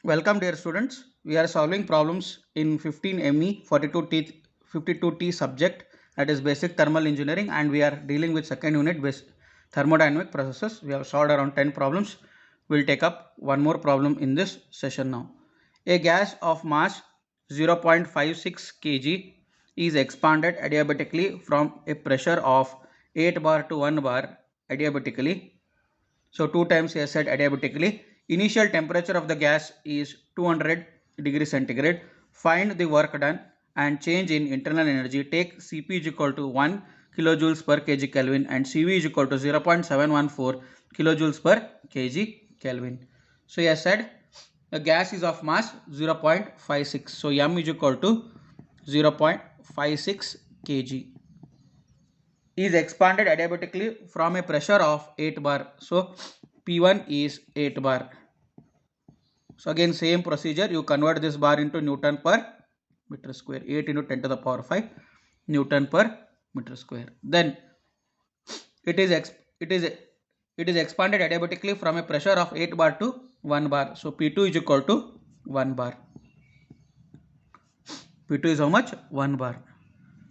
Welcome dear students. We are solving problems in 15ME 42T subject, that is basic thermal engineering, and we are dealing with second unit thermodynamic processes. We have solved around 10 problems. We'll take up one more problem in this session now. A gas of mass 0.56 kg is expanded adiabatically from a pressure of 8 bar to 1 bar adiabatically. So 2 times he has said adiabatically. Initial temperature of the gas is 200 degrees centigrade. Find the work done and change in internal energy. Take Cp is equal to 1 kilojoules per kg Kelvin and Cv is equal to 0.714 kilojoules per kg Kelvin. So he has said the gas is of mass 0.56. So M is equal to 0.56 kg. Is expanded adiabatically from a pressure of 8 bar. So P1 is 8 bar. So again same procedure, you convert this bar into Newton per meter square. 8 into 10 to the power 5 Newton per meter square. Then it is expanded adiabatically from a pressure of 8 bar to 1 bar. So P2 is equal to 1 bar. P2 is how much? 1 bar.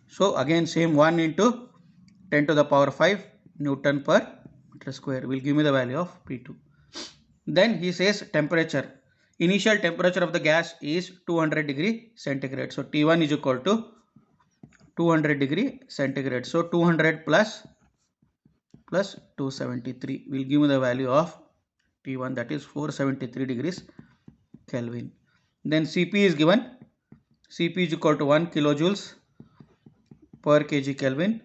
So again same 1 into 10 to the power 5 Newton per meter square will give me the value of P2. Then he says temperature. Initial temperature of the gas is 200 degree centigrade. So T1 is equal to 200 degree centigrade. So 200 plus 273 will give me the value of T1, that is 473 degrees Kelvin. Then Cp is given. Cp is equal to 1 kilojoules per kg Kelvin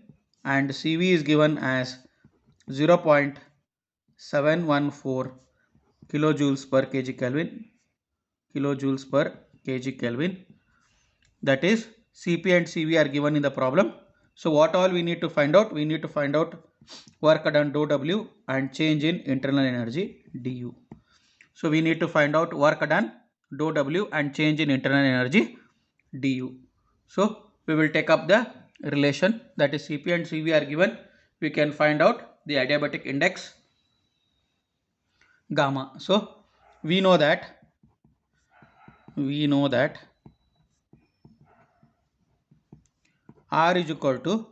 and Cv is given as 0.714 kilojoules per kg Kelvin. That is Cp and Cv are given in the problem. So what all we need to find out? We need to find out work done dou W and change in internal energy du. So we need to find out work done dou W and change in internal energy du. So we will take up the relation, that is Cp and Cv are given. We can find out the adiabatic index gamma. So we know that R is equal to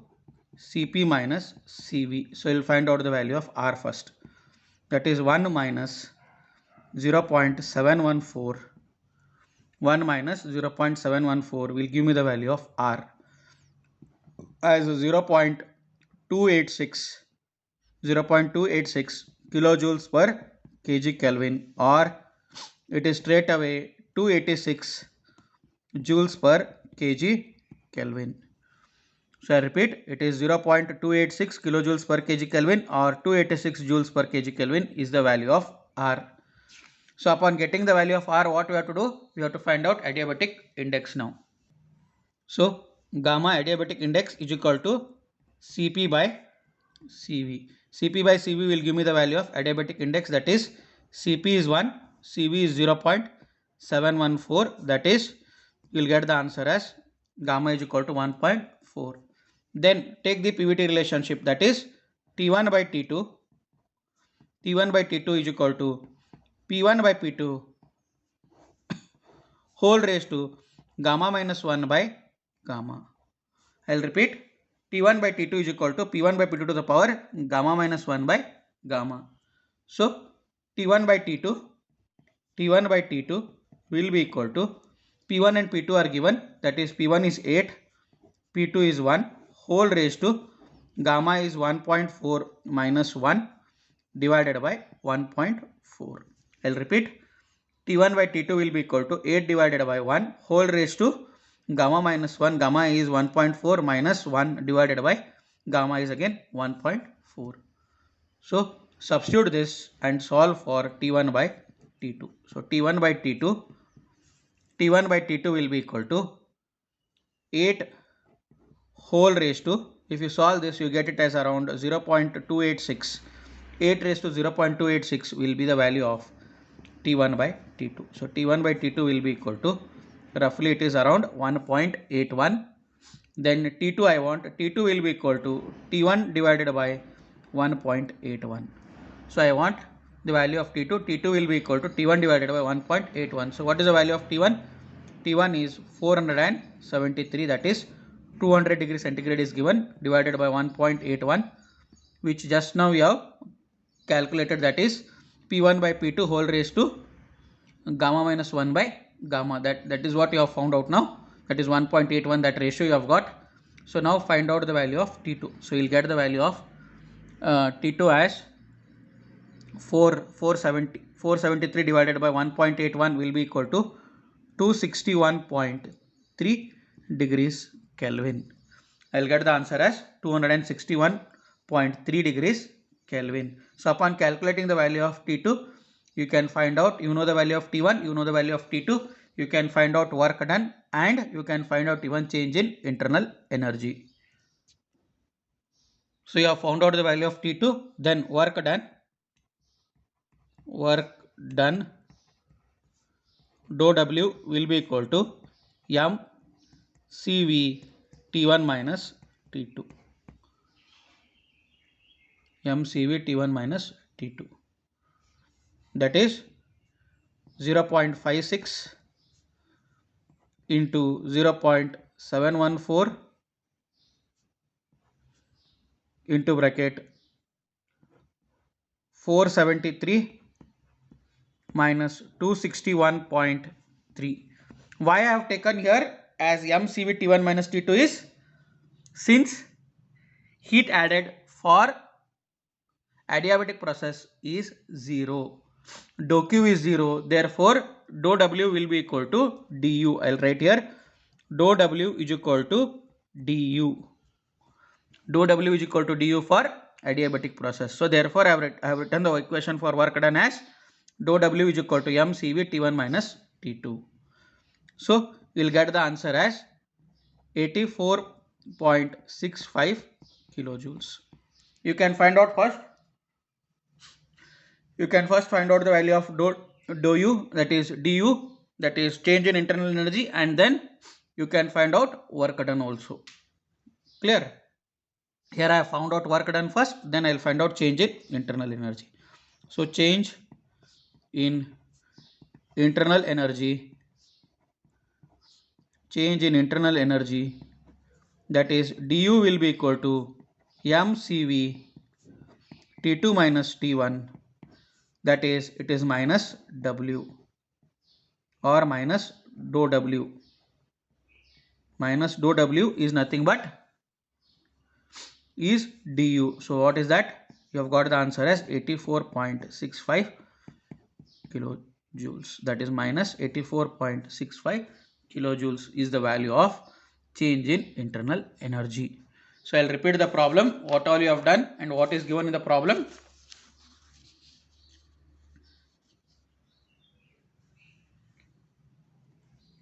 Cp minus Cv. So you'll find out the value of R first. That is 1 minus 0.714. 1 minus 0.714 will give me the value of R as 0.286 kilojoules per kg Kelvin, or it is straight away 286 joules per kg Kelvin. So I repeat, it is 0.286 kilojoules per kg Kelvin or 286 joules per kg Kelvin is the value of R. So upon getting the value of R, what we have to do? We have to find out adiabatic index now. So gamma adiabatic index is equal to Cp by Cv. Cp by Cv will give me the value of adiabatic index, that is Cp is 1, Cv is 0.714, that is you will get the answer as gamma is equal to 1.4. Then take the PVT relationship, that is T1 by T2 is equal to P1 by P2 whole raised to gamma minus 1 by gamma. I will repeat, T1 by T2 is equal to P1 by P2 to the power gamma minus 1 by gamma. So T1 by T2 will be equal to P1 and P2 are given, that is P1 is 8, P2 is 1 whole raised to gamma is 1.4 minus 1 divided by 1.4. I will repeat, T1 by T2 will be equal to 8 divided by 1 whole raised to gamma minus 1, gamma is 1.4 minus 1 divided by gamma is again 1.4. So substitute this and solve for T1 by T2. So T1 by T2 will be equal to 8 whole raised to, if you solve this you get it as around 0.286. 8 raised to 0.286 will be the value of T1 by T2. So T1 by T2 will be equal to, roughly it is around 1.81. Then T2 T2 will be equal to T1 divided by 1.81. So I want the value of T2. T2 will be equal to T1 divided by 1.81. So what is the value of T1? T1 is 473, that is 200 degree centigrade is given, divided by 1.81, which just now we have calculated, that is P1 by P2 whole raised to gamma minus 1 by gamma. That is what you have found out now. That is 1.81, that ratio you have got. So now find out the value of T2. So you'll get the value of T2 as 473 divided by 1.81 will be equal to 261.3 degrees Kelvin. I'll get the answer as 261.3 degrees Kelvin. So upon calculating the value of T2, you can find out, you know the value of T1, you know the value of T2, you can find out work done, and you can find out even change in internal energy. So you have found out the value of T2, then work done dou W will be equal to M CV T1 minus T2. M CV T1 minus T2. That is 0.56 into 0.714 into bracket 473 minus 261.3. Why I have taken here as MCV T1 minus T2 is, since heat added for adiabatic process is 0. Dou Q is 0. Therefore, dou W will be equal to du. I'll write here dou W is equal to du. Dou W is equal to du for adiabatic process. So therefore, I have written the equation for work done as dou W is equal to MCV T1 minus T2. So we'll get the answer as 84.65 kilojoules. You can find out first. You can first find out the value of dou U, that is du, that is change in internal energy, and then you can find out work done also. Clear? Here I have found out work done first, then I will find out change in internal energy. So change in internal energy, that is du will be equal to MCV T2 minus T1, that is it is minus W or minus dou W. Minus dou W is nothing but is du. So what is that? You have got the answer as 84.65 kilojoules. That is minus 84.65 kilojoules is the value of change in internal energy. So I'll repeat the problem, what all you have done and what is given in the problem.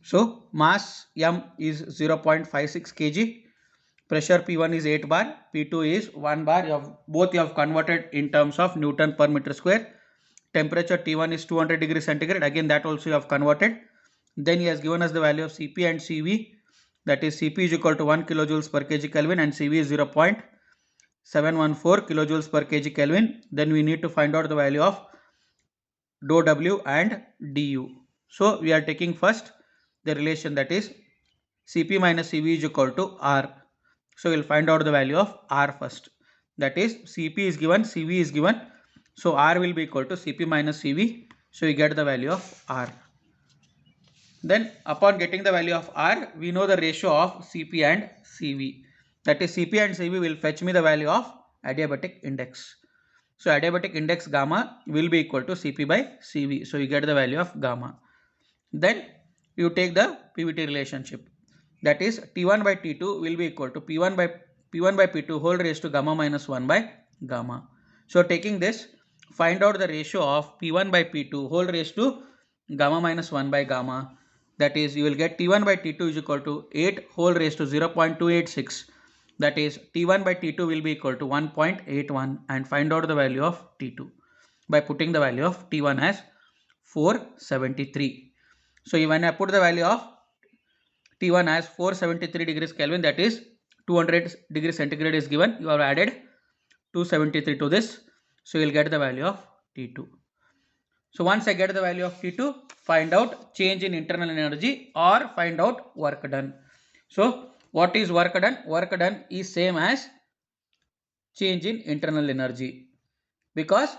So mass M is 0.56 kg. Pressure P1 is 8 bar, P2 is 1 bar. Both you have converted in terms of Newton per meter square. Temperature T1 is 200 degrees centigrade. Again, that also you have converted. Then he has given us the value of Cp and Cv. That is Cp is equal to 1 kilojoules per kg Kelvin and Cv is 0.714 kilojoules per kg Kelvin. Then we need to find out the value of dou W and du. So we are taking first the relation, that is Cp minus Cv is equal to R. So we'll find out the value of R first. That is Cp is given, Cv is given. So R will be equal to Cp minus Cv. So we get the value of R. Then upon getting the value of R, we know the ratio of Cp and Cv. That is Cp and Cv will fetch me the value of adiabatic index. So adiabatic index gamma will be equal to Cp by Cv. So you get the value of gamma. Then you take the PVT relationship. That is T1 by T2 will be equal to P1 by P2 whole raised to gamma minus 1 by gamma. So taking this, find out the ratio of P1 by P2 whole raised to gamma minus 1 by gamma. That is, you will get T1 by T2 is equal to 8 whole raised to 0.286. That is, T1 by T2 will be equal to 1.81, and find out the value of T2 by putting the value of T1 as 473. So when I put the value of T1 as 473 degrees Kelvin, that is 200 degrees centigrade is given. You have added 273 to this. So you will get the value of T2. So once I get the value of T2, find out change in internal energy or find out work done. So what is work done? Work done is same as change in internal energy, because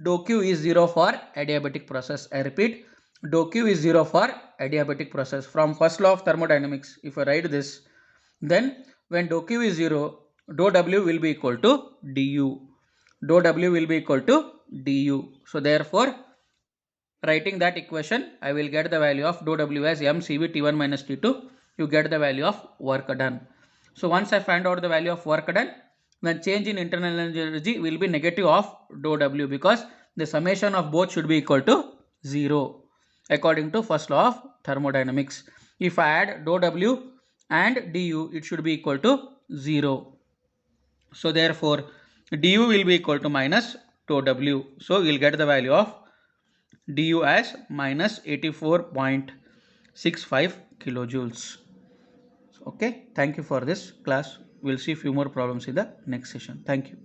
dou Q is 0 for adiabatic process. I repeat, dou Q is 0 for adiabatic process. From first law of thermodynamics, if I write this, then when dou Q is 0, dou W will be equal to du. Dou W will be equal to du. So therefore, writing that equation, I will get the value of dou W as mCv T1 minus T2. You get the value of work done. So once I find out the value of work done, then change in internal energy will be negative of dou W, because the summation of both should be equal to 0 according to first law of thermodynamics. If I add dou W and du, it should be equal to 0. So therefore, du will be equal to minus dou W. So you will get the value of du as minus 84.65 kilojoules. Okay, thank you for this class. We'll see few more problems in the next session. Thank you.